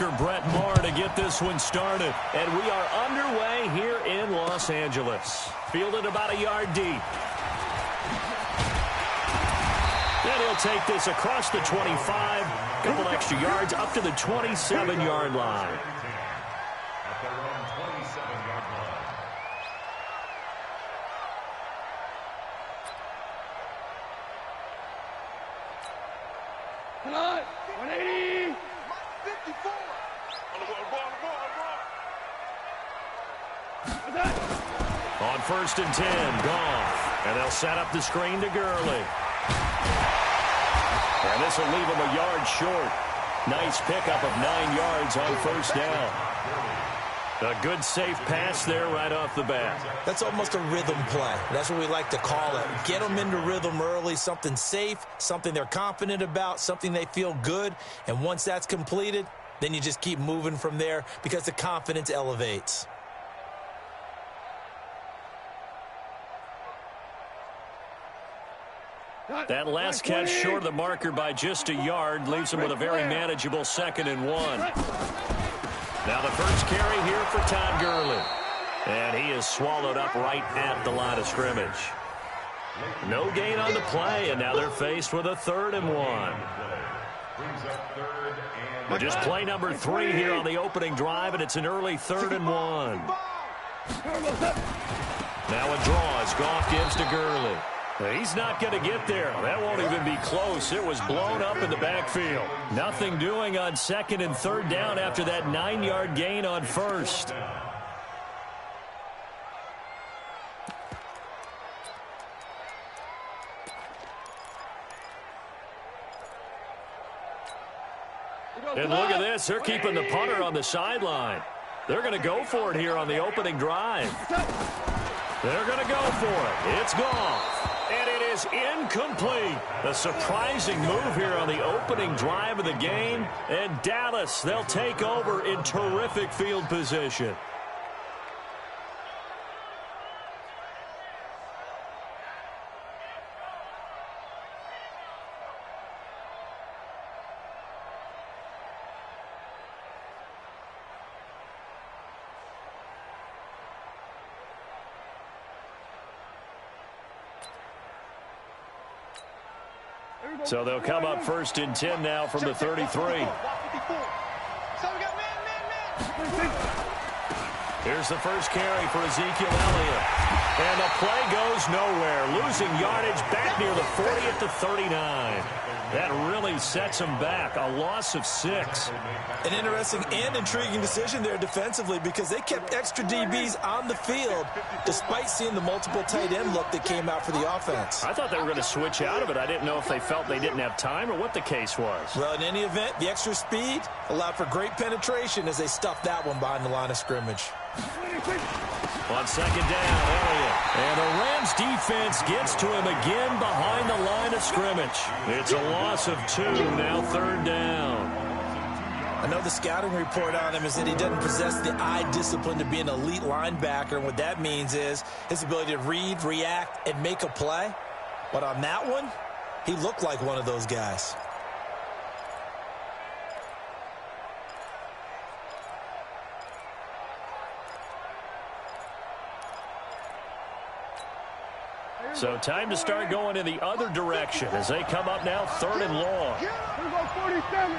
kicker Brett Maher to get this one started. And we are underway here in Los Angeles. Fielded about a yard deep. And he'll take this across the 25. Couple extra yards up to the 27-yard line. Come on, 180. 54. On 1st and 10, Goff. And they'll set up the screen to Gurley. And this will leave him a yard short. Nice pickup of 9 yards on 1st down. A good, safe pass there right off the bat. That's almost a rhythm play. That's what we like to call it. Get them into rhythm early, something safe, something they're confident about, something they feel good. And once that's completed, then you just keep moving from there because the confidence elevates. That last catch short of the marker by just a yard leaves him with a very manageable 2nd and 1. Now the first carry here for Todd Gurley. And he is swallowed up right at the line of scrimmage. No gain on the play, and now they're faced with a 3rd and 1. Just play number 3 here on the opening drive, and it's an early 3rd and 1. Now a draw as Goff gives to Gurley. He's not going to get there. That won't even be close. It was blown up in the backfield. Nothing doing on 2nd and 3rd down after that 9-yard gain on 1st. And look at this. They're keeping the punter on the sideline. They're going to go for it here on the opening drive. They're going to go for it. It's Goff. And it is incomplete. A surprising move here on the opening drive of the game. And Dallas, they'll take over in terrific field position. So they'll come up 1st and 10 now from the 33. Here's the first carry for Ezekiel Elliott. And the play goes nowhere. Losing yardage back near the 40 at the 39. That really sets them back. A loss of 6. An interesting and intriguing decision there defensively because they kept extra DBs on the field despite seeing the multiple tight end look that came out for the offense. I thought they were going to switch out of it. I didn't know if they felt they didn't have time or what the case was. Well, in any event, the extra speed allowed for great penetration as they stuffed that one behind the line of scrimmage. On 2nd down, Elliott. And the Rams defense gets to him again behind the line of scrimmage. It's a loss of 2, now 3rd down. I know the scouting report on him is that he doesn't possess the eye discipline to be an elite linebacker. And what that means is his ability to read, react, and make a play. But on that one, he looked like one of those guys. So time to start going in the other direction as they come up now 3rd and long. Here goes 47.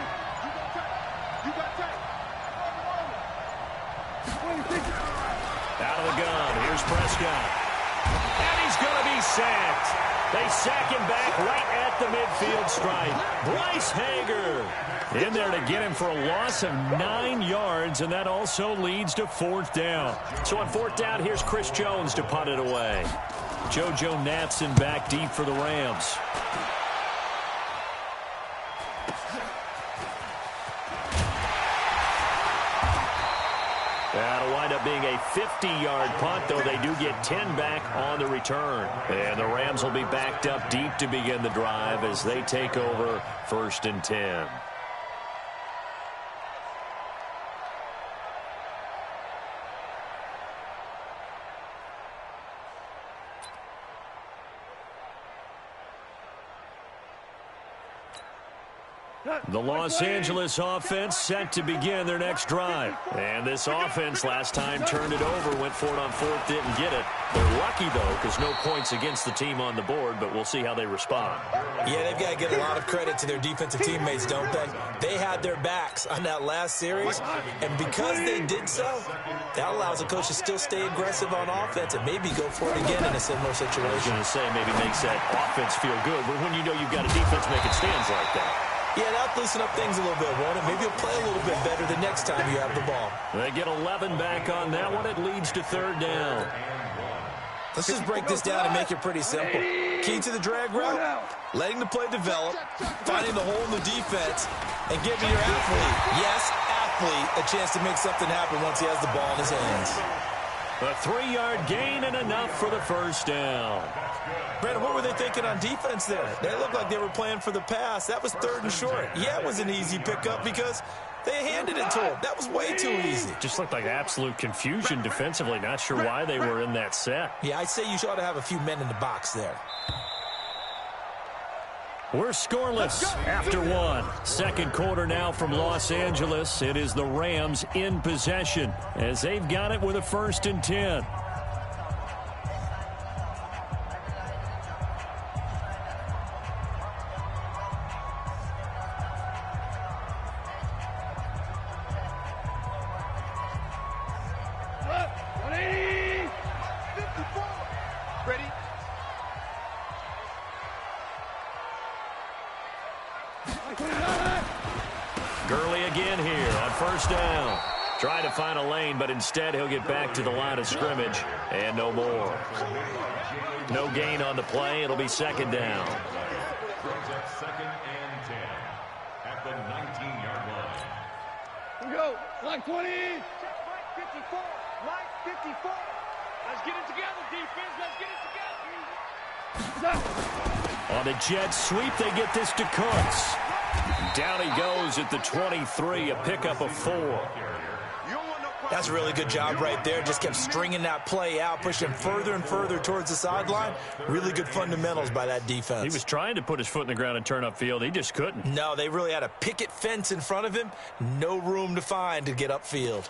Out of the gun, here's Prescott. And he's going to be sacked. They sack him back right at the midfield stripe. Bryce Hager in there to get him for a loss of 9 yards, and that also leads to 4th down. So on 4th down, here's Chris Jones to punt it away. JoJo Natson back deep for the Rams. That'll wind up being a 50-yard punt, though they do get 10 back on the return. And the Rams will be backed up deep to begin the drive as they take over 1st and 10. The Los Angeles offense set to begin their next drive. And this offense last time turned it over, went for it on fourth, didn't get it. They're lucky, though, because no points against the team on the board, but we'll see how they respond. Yeah, they've got to give a lot of credit to their defensive teammates, don't they? They had their backs on that last series, and because they did so, that allows the coach to still stay aggressive on offense and maybe go for it again in a similar situation. I was going to say maybe makes that offense feel good, but when you know you've got a defense making stands like that. Yeah, that'll loosen up things a little bit, won't it? Maybe you'll play a little bit better the next time you have the ball. They get 11 back on that one. It leads to third down. Let's just break this down and make it pretty simple. Key to the drag route, letting the play develop, finding the hole in the defense, and giving your athlete, a chance to make something happen once he has the ball in his hands. A 3-yard gain and enough for the first down. Brandon, what were they thinking on defense there? They looked like they were playing for the pass. That was third and short. Yeah, it was an easy pickup because they handed it to him. That was way too easy. Just looked like absolute confusion defensively. Not sure why they were in that set. Yeah, I'd say you ought to have a few men in the box there. We're scoreless after one. Second quarter now from Los Angeles. It is the Rams in possession as they've got it with a 1st and 10. Gurley again here on first down. Try to find a lane, but instead he'll get back to the line of scrimmage and no more. No gain on the play. It'll be second down. Second and 10 at the 19-yard line. Here we go. Line 20. Check line 54. Line 54. Let's get it together, defense. Let's get it together. On a jet sweep, they get this to Cooks. Down he goes at the 23, a pickup of 4. That's a really good job right there. Just kept stringing that play out, pushing further and further towards the sideline. Really good fundamentals by that defense. He was trying to put his foot in the ground and turn upfield. He just couldn't. No, they really had a picket fence in front of him. No room to find to get upfield.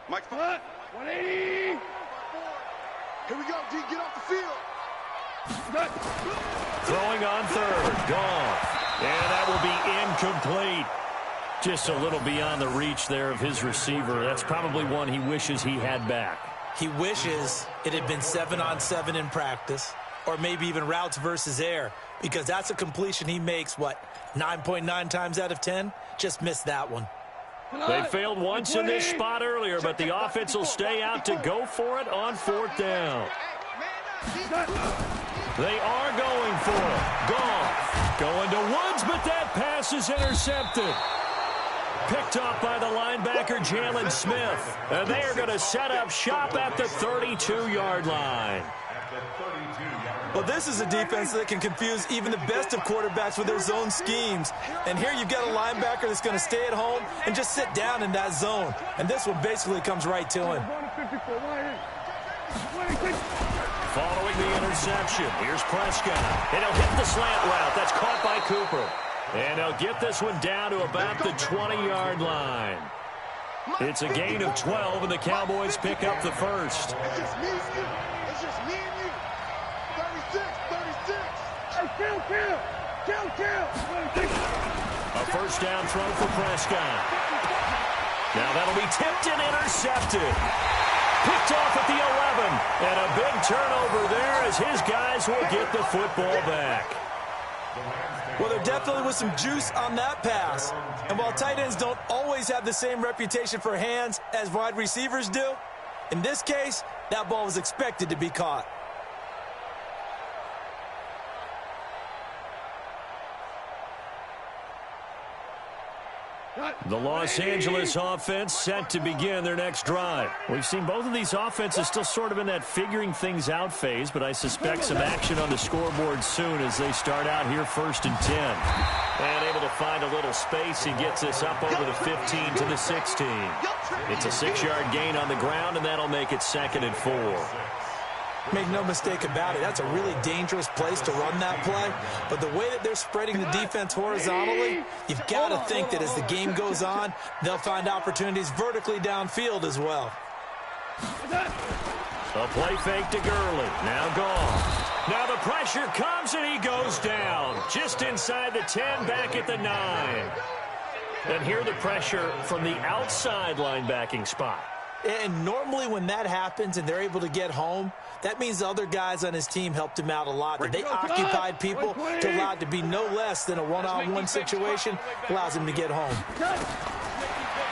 Mike front. 180. Here we go, D. Get off the field. Throwing on third. Gone. And that will be incomplete. Just a little beyond the reach there of his receiver. That's probably one he wishes he had back. He wishes it had been 7-on-7 in practice, or maybe even routes versus air, because that's a completion he makes, 9.9 times out of 10? Just missed that one. They failed once in this spot earlier, but the offense will stay out to go for it on fourth down. They are going for it. Goff going to Woods, but that pass is intercepted. Picked off by the linebacker, Jalen Smith. And they are going to set up shop at the 32-yard line. Well, this is a defense that can confuse even the best of quarterbacks with their zone schemes. And here you've got a linebacker that's going to stay at home and just sit down in that zone. And this one basically comes right to him. Following the interception, here's Prescott. And he'll hit the slant route. That's caught by Cooper. And he'll get this one down to about the 20-yard line. It's a gain of 12, and the Cowboys pick up the first. It's just me and you. It's just me and you. 36, 36. Hey, kill. A first down throw for Prescott. Now that'll be tipped and intercepted. Picked off at the 11. And a big turnover there as his guys will get the football back. Well, there definitely was some juice on that pass. And while tight ends don't always have the same reputation for hands as wide receivers do, in this case, that ball was expected to be caught. The Los Angeles offense set to begin their next drive. We've seen both of these offenses still sort of in that figuring things out phase, but I suspect some action on the scoreboard soon as they start out here 1st and 10. And able to find a little space, he gets this up over the 15 to the 16. It's a 6-yard gain on the ground, and that'll make it 2nd and 4. Make no mistake about it, that's a really dangerous place to run that play. But the way that they're spreading the defense horizontally, you've got to think that as the game goes on, they'll find opportunities vertically downfield as well. A play fake to Gurley. Now gone. Now the pressure comes and he goes down. Just inside the 10, back at the 9. And here the pressure from the outside linebacking spot. And normally when that happens and they're able to get home, that means the other guys on his team helped him out a lot. That they occupied people to allow it to be no less than a one-on-one situation, allows him to get home.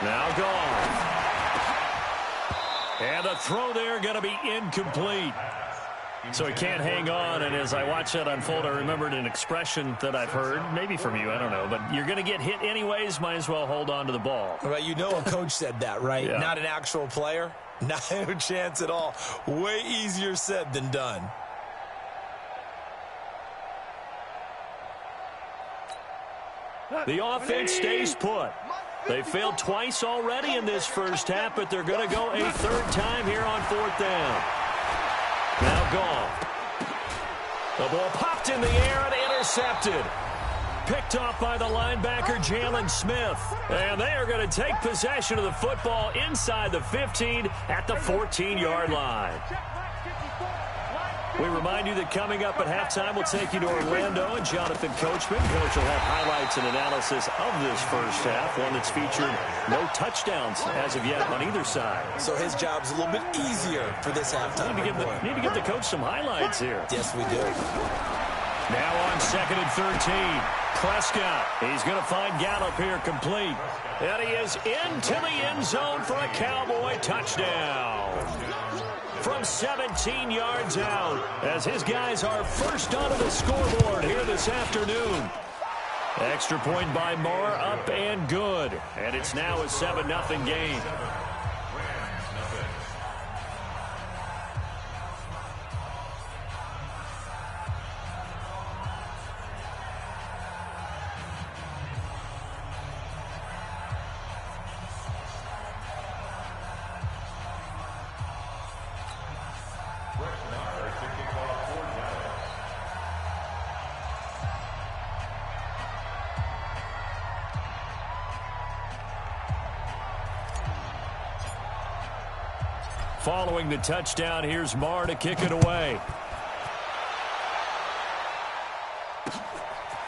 Now gone. And the throw there going to be incomplete. So he can't hang on, and as I watch that unfold, I remembered an expression that I've heard, maybe from you, I don't know, but you're going to get hit anyways, might as well hold on to the ball. Right, you know a coach said that, right? Yeah. Not an actual player. Not a chance at all. Way easier said than done. The offense stays put. They failed twice already in this first half, but they're going to go a third time here on 4th down. Now gone. The ball popped in the air and intercepted. Picked off by the linebacker, Jalen Smith. And they are going to take possession of the football inside the 15 at the 14-yard line. We remind you that coming up at halftime, we'll take you to Orlando and Jonathan Coachman. Coach will have highlights and analysis of this first half, one that's featured no touchdowns as of yet on either side. So his job's a little bit easier for this halftime. Need to give the coach some highlights here. Yes, we do. Now on 2nd and 13. Prescott. He's going to find Gallup here complete. And he is into the end zone for a Cowboy touchdown. From 17 yards out, as his guys are first onto the scoreboard here this afternoon. Extra point by Moore, up and good. And it's now a 7-0 game. Following the touchdown, here's Marr to kick it away.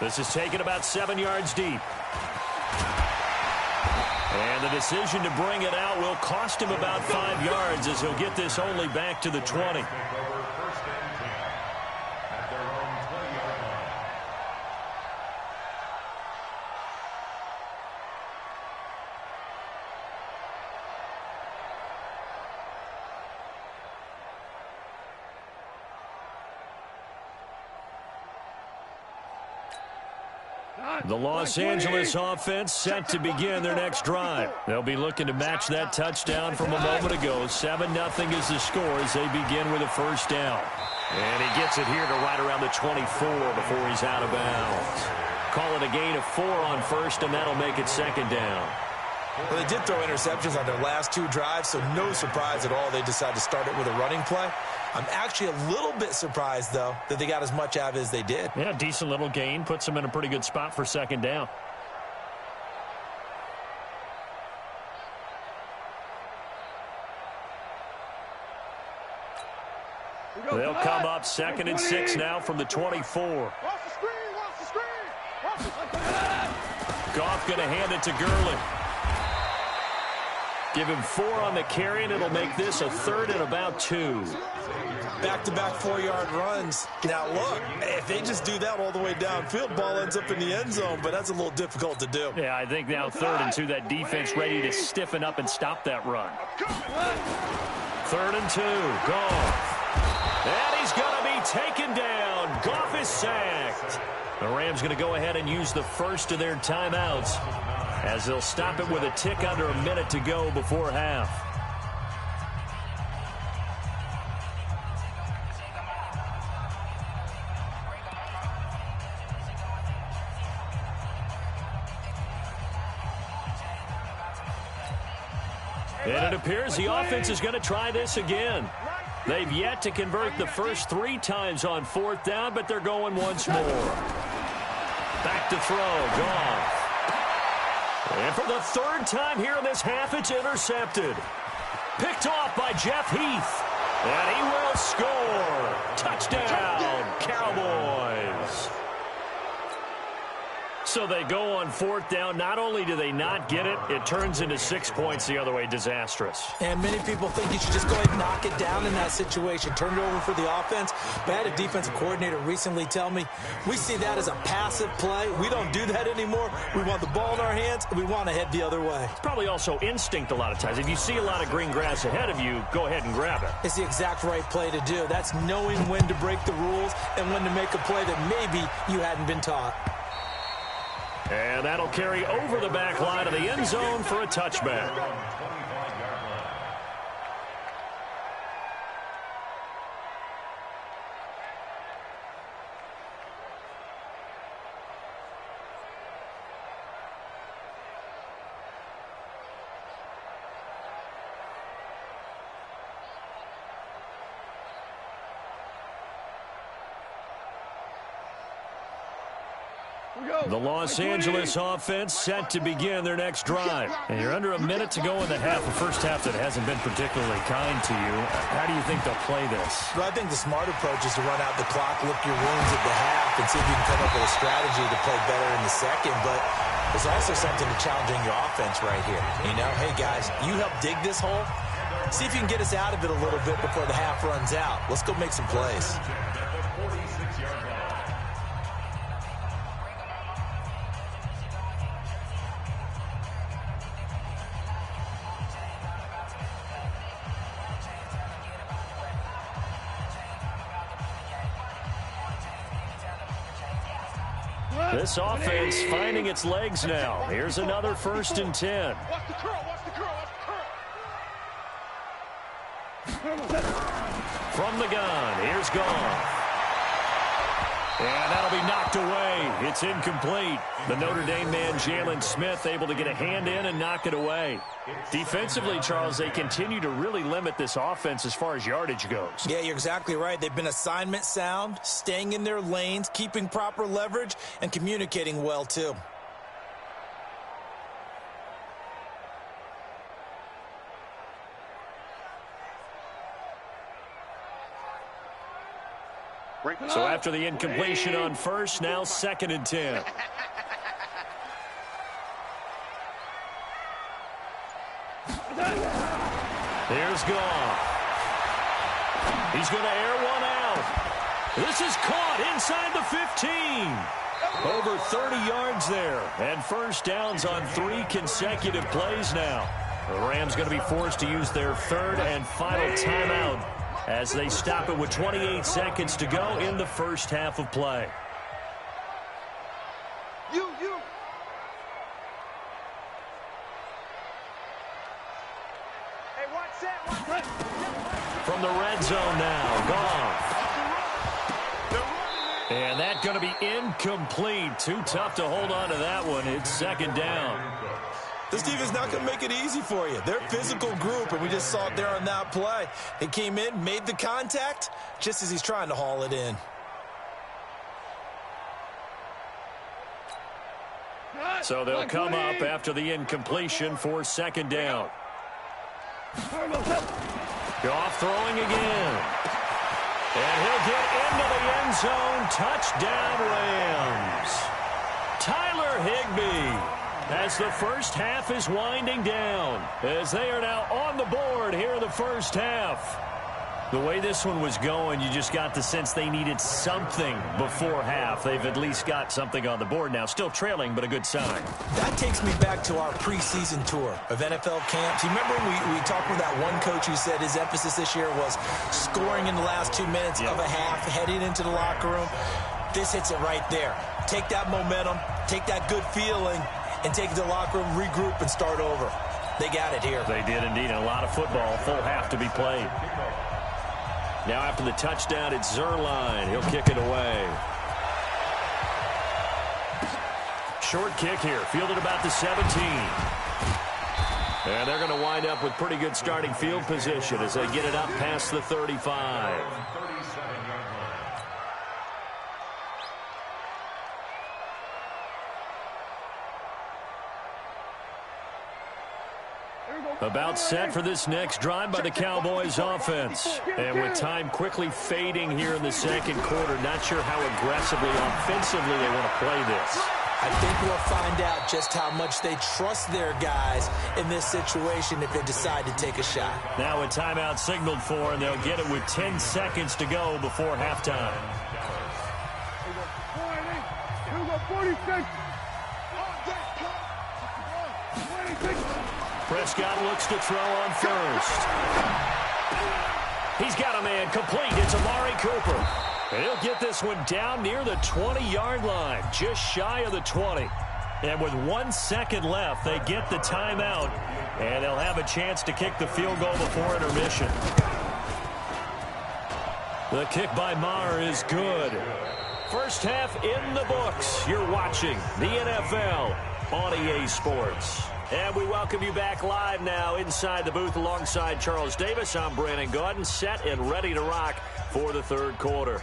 This is taken about 7 yards deep. And the decision to bring it out will cost him about 5 yards as he'll get this only back to the 20. The Los Angeles offense set to begin their next drive. They'll be looking to match that touchdown from a moment ago. 7-0 is the score as they begin with a first down. And he gets it here to right around the 24 before he's out of bounds. Call it a gain of 4 on first, and that'll make it 2nd down. Well, they did throw interceptions on their last 2 drives, so no surprise at all they decided to start it with a running play. I'm actually a little bit surprised, though, that they got as much out of it as they did. Yeah, decent little gain. Puts them in a pretty good spot for 2nd down. They'll come up 2nd and 6 now from the 24. Goff going to hand it to Gurley. Give him 4 on the carry, and it'll make this a 3rd and about 2. Back-to-back 4-yard runs. Now, look, if they just do that all the way downfield, ball ends up in the end zone, but that's a little difficult to do. Yeah, I think now 3rd and 2, that defense ready to stiffen up and stop that run. 3rd and 2, Goff. And he's going to be taken down. Goff is sacked. The Rams going to go ahead and use the first of their timeouts as they'll stop it with a tick under a minute to go before half. And it appears the offense is going to try this again. They've yet to convert the first 3 times on 4th down, but they're going once more. Back to throw, Goff. And for the 3rd time here in this half, it's intercepted. Picked off by Jeff Heath. And he will score. Touchdown, Cowboys. So they go on 4th down. Not only do they not get it, it turns into 6 points the other way. Disastrous. And many people think you should just go ahead and knock it down in that situation. Turn it over for the offense. But I had a defensive coordinator recently tell me, we see that as a passive play. We don't do that anymore. We want the ball in our hands, and we want to head the other way. It's probably also instinct a lot of times. If you see a lot of green grass ahead of you, go ahead and grab it. It's the exact right play to do. That's knowing when to break the rules and when to make a play that maybe you hadn't been taught. And that'll carry over the back line of the end zone for a touchback. The Los Angeles offense set to begin their next drive. And you're under a minute to go in the half, a first half that hasn't been particularly kind to you. How do you think they'll play this? Well, I think the smart approach is to run out the clock, lick your wounds at the half, and see if you can come up with a strategy to play better in the second. But there's also something to challenging your offense right here. You know, hey, guys, you help dig this hole. See if you can get us out of it a little bit before the half runs out. Let's go make some plays. This offense finding its legs now. Here's another 1st and 10. Watch the curl, watch the curl, watch the curl. From the gun, here's Goff. And that'll be knocked away. It's incomplete. The Notre Dame man, Jalen Smith, able to get a hand in and knock it away. Defensively, Charles, they continue to really limit this offense as far as yardage goes. Yeah, you're exactly right. They've been assignment sound, staying in their lanes, keeping proper leverage, and communicating well, too. So after the incompletion on 1st, now 2nd and 10. Here's Goff. He's going to air one out. This is caught inside the 15. Over 30 yards there. And 1st downs on 3 consecutive plays now. The Rams going to be forced to use their 3rd and final timeout as they stop it with 28 seconds to go in the first half of play. You. Hey, watch that. From the red zone now, Goff. And that's going to be incomplete. Too tough to hold on to that one. It's 2nd down. This defense not going to make it easy for you. They're a physical group, and we just saw it there on that play. They came in, made the contact, just as he's trying to haul it in. So they'll come up after the incompletion for 2nd down. Goff throwing again. And he'll get into the end zone. Touchdown, Rams. Tyler Higbee. As the first half is winding down, as they are now on the board here in the first half. The way this one was going, you just got the sense they needed something before half. They've at least got something on the board now. Still trailing, but a good sign. That takes me back to our preseason tour of NFL camps. You remember we talked with that one coach who said his emphasis this year was scoring in the last 2 minutes of a half, heading into the locker room. This hits it right there. Take that momentum, take that good feeling, and take it to the locker room, regroup, and start over. They got it here. They did indeed, and a lot of football, full half to be played. Now after the touchdown, it's Zerline. He'll kick it away. Short kick here, fielded about the 17. And they're going to wind up with pretty good starting field position as they get it up past the 35. About set for this next drive by the Cowboys offense. And with time quickly fading here in the second quarter, not sure how aggressively, offensively they want to play this. I think we'll find out just how much they trust their guys in this situation if they decide to take a shot. Now a timeout signaled for, and they'll get it with 10 seconds to go before halftime. 46. Prescott looks to throw on first. He's got a man complete. It's Amari Cooper. And he'll get this one down near the 20-yard line, just shy of the 20. And with 1 second left, they get the timeout, and they'll have a chance to kick the field goal before intermission. The kick by Maher is good. First half in the books. You're watching the NFL on EA Sports. And we welcome you back live now inside the booth alongside Charles Davis. I'm Brandon Gaudin, set and ready to rock for the third quarter.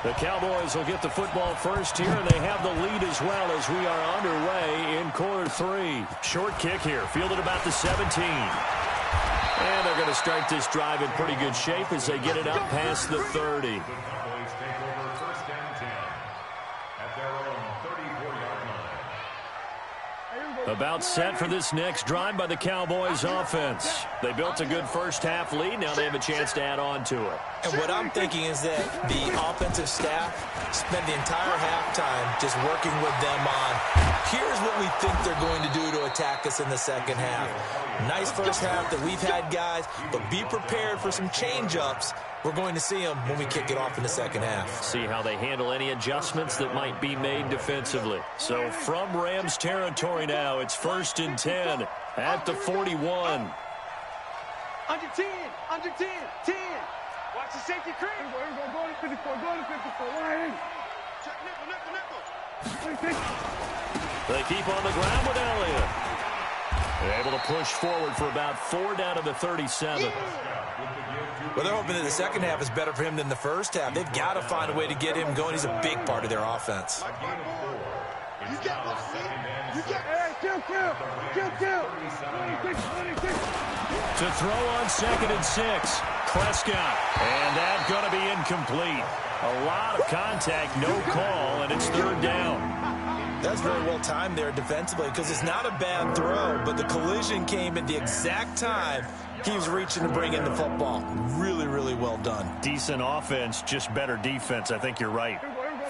The Cowboys will get the football first here, and they have the lead as well as we are underway in quarter three. Short kick here, fielded about the 17. And they're going to start this drive in pretty good shape as they get it up past the 30. About set for this next drive by the Cowboys offense. They built a good first half lead. Now they have a chance to add on to it. And what I'm thinking is that the offensive staff spent the entire halftime just working with them on, here's what we think they're going to do to attack us in the second half. Nice first half that we've had, guys, but be prepared for some change-ups. We're going to see them when we kick it off in the second half. See how they handle any adjustments that might be made defensively. So from Rams territory now, it's 1st and 10 at the 41. Under 10, under 10, 10. Watch the safety creep. Go to 54, go to 54. 180. Check nickel. 26. They keep on the ground with Elliott. They're able to push forward for about 4 down to the 37. Well, they're hoping that the second half is better for him than the first half. They've got to find a way to get him going. He's a big part of their offense. You got one, man. You got Hey, kill. 26. To throw on 2nd and 6. Prescott. And that's going to be incomplete. A lot of contact, no call, and it's 3rd down. That's very well timed there defensively because it's not a bad throw, but the collision came at the exact time he was reaching to bring in the football. Really, really well done. Decent offense, just better defense. I think you're right.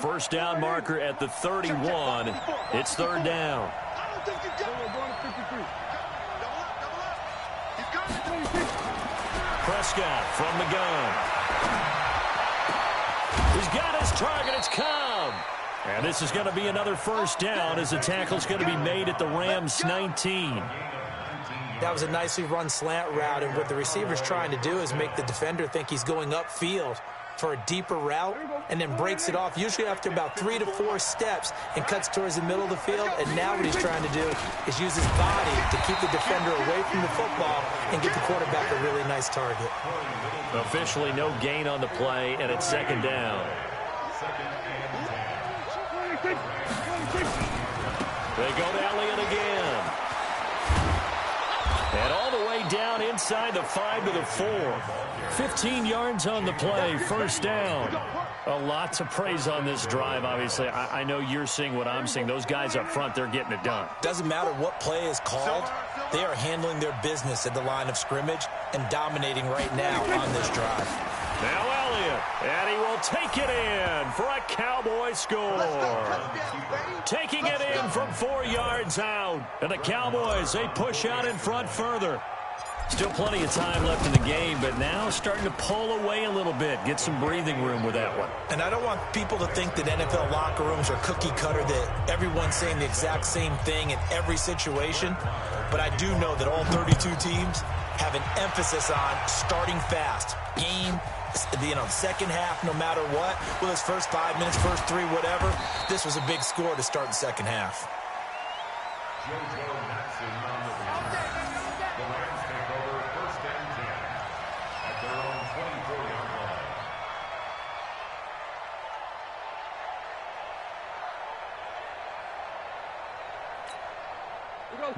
First down marker at the 31. It's 3rd down. I don't think you got it. Go to 53. Double up. You got it. 26. Prescott from the gun. He's got his target. It's Cobb. And this is going to be another first down as the tackle's going to be made at the Rams 19. That was a nicely run slant route, and what the receiver's trying to do is make the defender think he's going upfield for a deeper route and then breaks it off, usually after about 3 to 4 steps, and cuts towards the middle of the field. And now what he's trying to do is use his body to keep the defender away from the football and get the quarterback a really nice target. Officially no gain on the play, and it's 2nd down. They go to Elliott again. And all the way down inside the 5 to the 4. 15 yards on the play, first down. A lot to praise on this drive, obviously. I know you're seeing what I'm seeing. Those guys up front, they're getting it done. Doesn't matter what play is called. They are handling their business at the line of scrimmage and dominating right now on this drive. Now Elliott, and he will take it in for a Cowboy score. Taking it in from 4 yards out. And the Cowboys, they push out in front further. Still plenty of time left in the game, but now starting to pull away a little bit. Get some breathing room with that one. And I don't want people to think that NFL locker rooms are cookie cutter, that everyone's saying the exact same thing in every situation. But I do know that all 32 teams have an emphasis on starting fast. Game, second half, no matter what. Well, it's first 5 minutes, first 3, whatever. This was a big score to start the second half.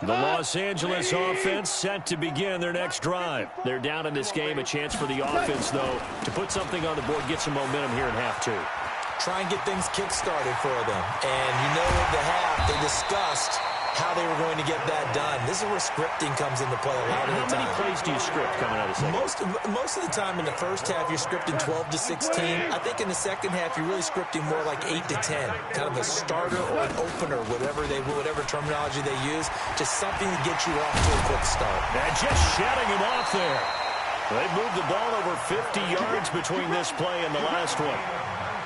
The Los Angeles offense set to begin their next drive. They're down in this game. A chance for the offense, though, to put something on the board, get some momentum here in half two. Try and get things kick-started for them. And you know at the half, they discussed how they were going to get that done. This is where scripting comes into play a lot of the time. How many plays do you script coming out of the second? Most of the time in the first half, you're scripting 12 to 16. I think in the second half, you're really scripting more like 8 to 10. Kind of a starter or an opener, whatever terminology they use. Just something to get you off to a quick start. And just shutting him off there. They moved the ball over 50 yards between this play and the last one.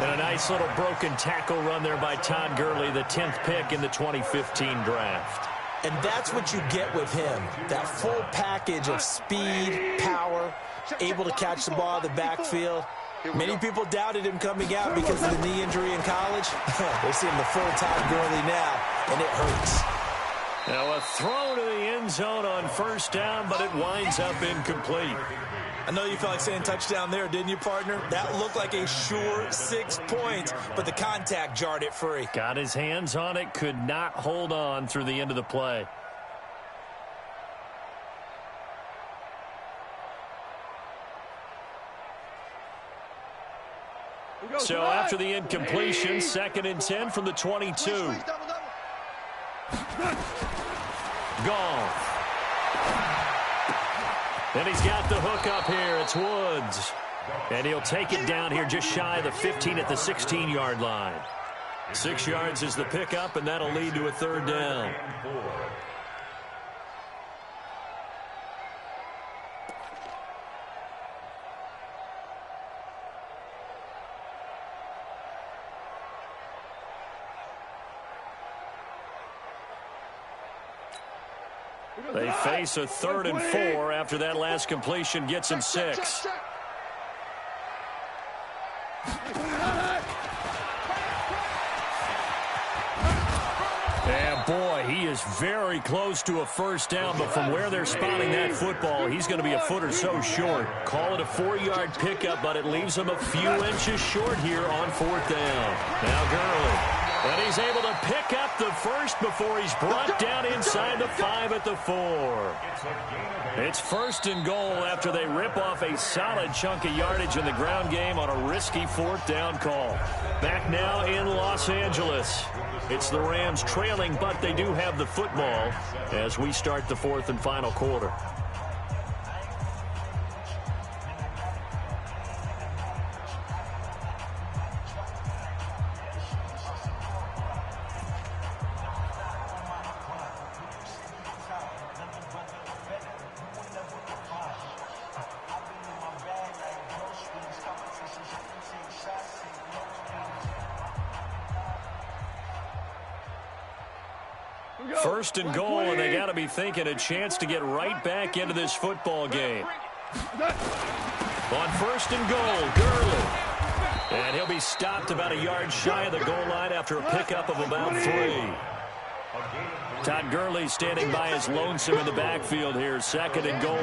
And a nice little broken tackle run there by Todd Gurley, the 10th pick in the 2015 draft. And that's what you get with him, that full package of speed, power, able to catch the ball in the backfield. Many people doubted him coming out because of the knee injury in college. We're seeing the full Todd Gurley now, and it hurts. Now a throw to the end zone on first down, but it winds up incomplete. I know you felt like saying touchdown there, didn't you, partner? That looked like a sure 6 points, but the contact jarred it free. Got his hands on it, could not hold on through the end of the play. So after the incompletion, 2nd and 10 from the 22. Gone. And he's got the hook up here. It's Woods. And he'll take it down here just shy of the 15 at the 16-yard line. 6 yards is the pickup, and that'll lead to a third down. They face a 3rd and 4 after that last completion gets him 6. And boy, he is very close to a first down, but from where they're spotting that football, he's going to be a foot or so short. Call it a 4-yard pickup, but it leaves him a few inches short here on 4th down. Now Gurley. And he's able to pick up the first before he's brought down inside the 5 at the 4. It's 1st and goal after they rip off a solid chunk of yardage in the ground game on a risky 4th down call. Back now in Los Angeles. It's the Rams trailing, but they do have the football as we start the 4th and final quarter. First and goal, and they got to be thinking a chance to get right back into this football game. On 1st and goal, Gurley. And he'll be stopped about a yard shy of the goal line after a pickup of about 3. Todd Gurley standing by his lonesome in the backfield here, 2nd and goal.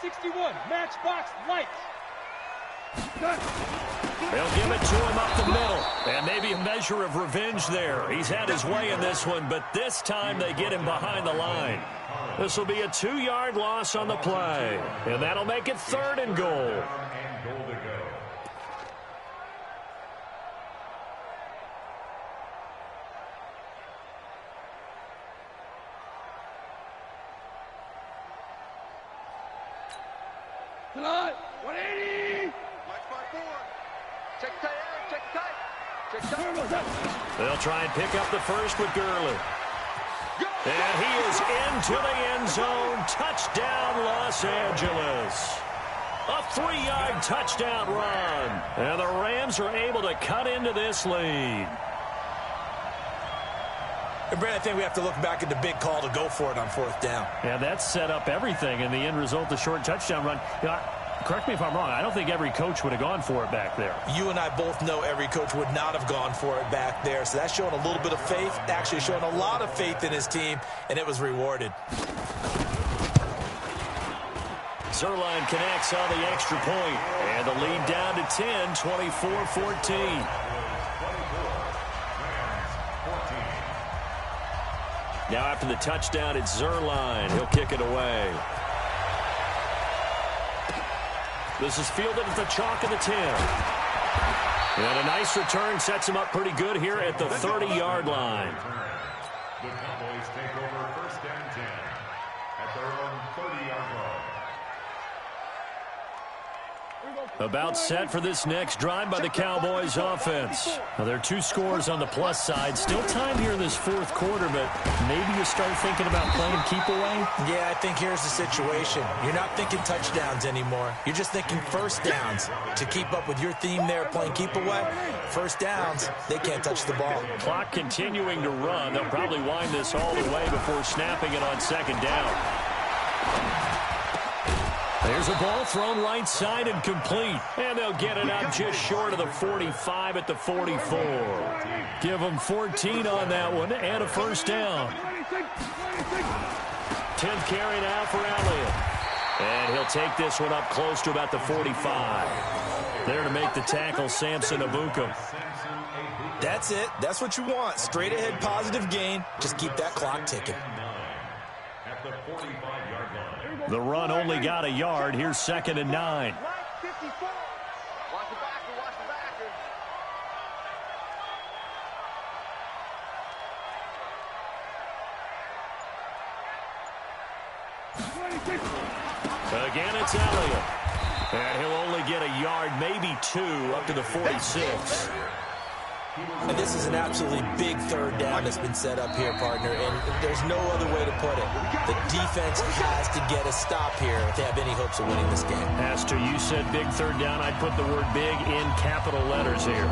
61, matchbox lights. They'll give it to him up the middle. And maybe a measure of revenge there. He's had his way in this one, but this time they get him behind the line. This will be a 2-yard loss on the play. And that'll make it 3rd and goal. Tonight, 180. Check tight. They'll try and pick up the first with Gurley. Go! And he is into the end zone. Touchdown, Los Angeles. A 3-yard touchdown run. And the Rams are able to cut into this lead. And Brad, I think we have to look back at the big call to go for it on 4th down. Yeah, that set up everything, and the end result, the short touchdown run. You know, correct me if I'm wrong, I don't think every coach would have gone for it back there. You and I both know every coach would not have gone for it back there, so that's showing a little bit of faith, actually showing a lot of faith in his team, and it was rewarded. Zerline connects on the extra point, and the lead down to 10, 24-14. Now after the touchdown, it's Zerline. He'll kick it away. This is fielded at the chalk of the 10. And a nice return sets him up pretty good here at the 30-yard line. The Cowboys take over 1st and 10 at their own 30-yard line. About set for this next drive by the Cowboys offense. Now, there are 2 scores on the plus side. Still time here in this 4th quarter, but maybe you start thinking about playing keep away? Yeah, I think here's the situation. You're not thinking touchdowns anymore. You're just thinking 1st downs. To keep up with your theme there, playing keep away, 1st downs, they can't touch the ball. Clock continuing to run. They'll probably wind this all the way before snapping it on 2nd down. There's a ball thrown right side and complete. And they'll get it out just short of the 45 at the 44. Give them 14 on that one and a 1st down. 10th carry now for Elliott. And he'll take this one up close to about the 45. There to make the tackle, Samson Abuka. That's it. That's what you want. Straight ahead positive gain. Just keep that clock ticking. At the 45-yard line. The run only got a yard. Here's 2nd and 9. Watch the backer, watch the backer. Again, it's Elliott. And he'll only get a yard, maybe 2, up to the 46. And this is an absolutely big 3rd down that's been set up here, partner, and there's no other way to put it. The defense has to get a stop here if they have any hopes of winning this game. As to you said big 3rd down, I'd put the word big in capital letters here.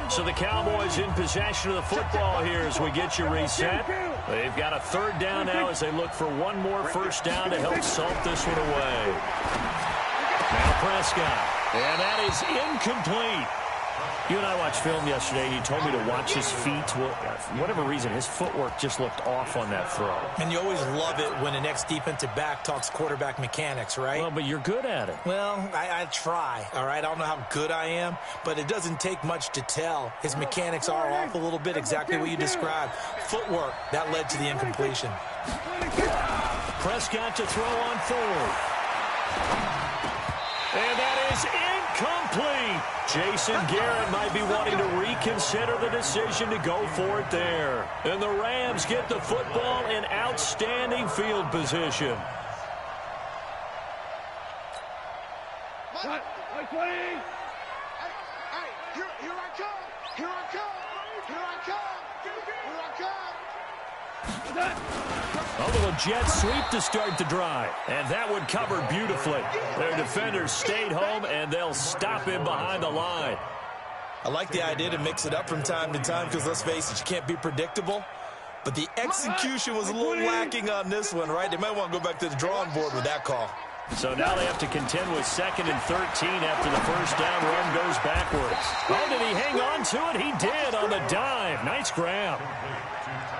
So the Cowboys in possession of the football here as we get you reset. They've got a 3rd down now as they look for one more 1st down to help salt this one away. Now Prescott. And that is incomplete. You and I watched film yesterday, and you told me to watch his feet. Well, for whatever reason, his footwork just looked off on that throw. And you always love it when an ex-defensive back talks quarterback mechanics, right? Well, but you're good at it. Well, I try, all right? I don't know how good I am, but it doesn't take much to tell. His mechanics are off a little bit, exactly what you described. Footwork, that led to the incompletion. Prescott to throw on 4th. And that is incomplete. Jason Garrett might be wanting to reconsider the decision to go for it there. And the Rams get the football in outstanding field position. What? 20. Hey, here I come. Here I come. Here I come. Here I come. A little jet sweep to start the drive. And that one covered beautifully. Their defenders stayed home, and they'll stop him behind the line. I like the idea to mix it up from time to time because, let's face it, you can't be predictable. But the execution was a little lacking on this one, right? They might want to go back to the drawing board with that call. So now they have to contend with 2nd and 13 after the 1st down run goes backwards. Oh, did he hang on to it? He did on the dive. Nice grab.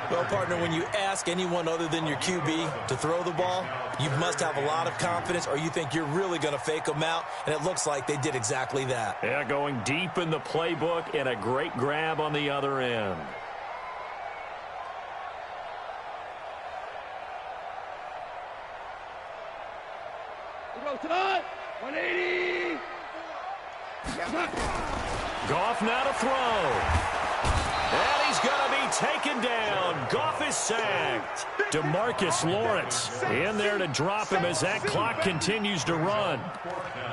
Well, partner, when you ask anyone other than your QB to throw the ball, you must have a lot of confidence or you think you're really going to fake them out, and it looks like they did exactly that. Yeah, going deep in the playbook and a great grab on the other end. Tonight, 180. Goff now to throw. And he's going to be taken him down. Goff is sacked. DeMarcus Lawrence in there to drop him as that clock continues to run.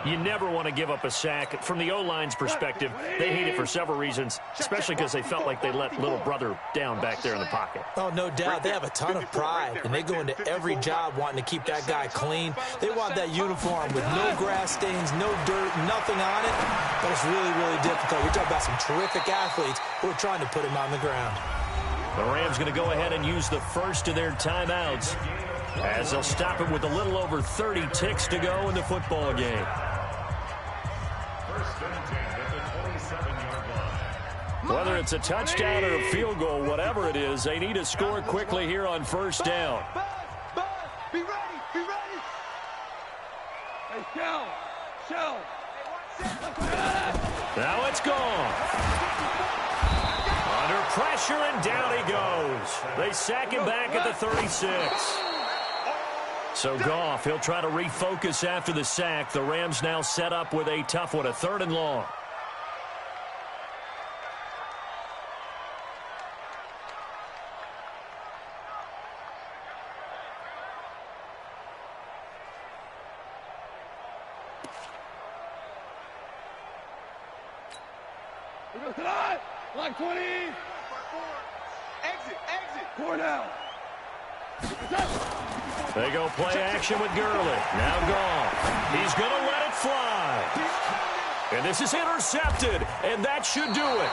You never want to give up a sack. From the O-line's perspective, they hate it for several reasons, especially because they felt like they let little brother down back there in the pocket. Oh, no doubt. They have a ton of pride, and they go into every job wanting to keep that guy clean. They want that uniform with no grass stains, no dirt, nothing on it. But it's really, really difficult. You're talking about some terrific athletes who are trying to put him on the ground. The Rams going to go ahead and use the first of their timeouts as they'll stop it with a little over 30 ticks to go in the football game. First and 10 at the 27-yard line. Whether it's a touchdown or a field goal, whatever it is, they need to score quickly here on first down. Buzz, be ready, be ready. Hey, Shell. Now it's gone. Under pressure, and down he goes. They sack him back at the 36. So Goff, he'll try to refocus after the sack. The Rams now set up with a tough one, a 3rd and long. Like 20. Exit. 4 down. They go play action with Gurley. Now Goff. He's going to let it fly. And this is intercepted, and that should do it.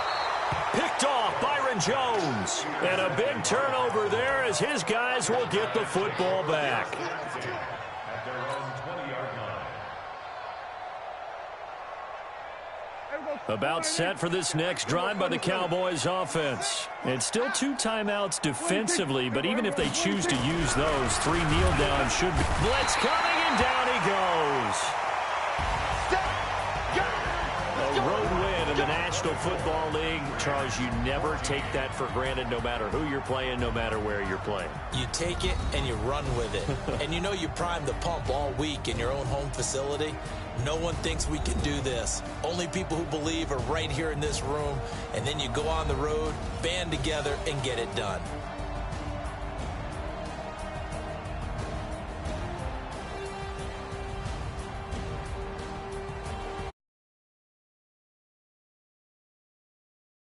Picked off Byron Jones. And a big turnover there as his guys will get the football back. At their own 20-yard line. About set for this next drive by the Cowboys offense. It's still 2 timeouts defensively, but even if they choose to use those, 3 kneel downs should be. Blitz coming, and down he goes. A road win in the National Football League. Charles, you never take that for granted, no matter who you're playing, no matter where you're playing. You take it and you run with it. And you know you primed the pump all week in your own home facility. No one thinks we can do this. Only people who believe are right here in this room. And then you go on the road, band together, and get it done.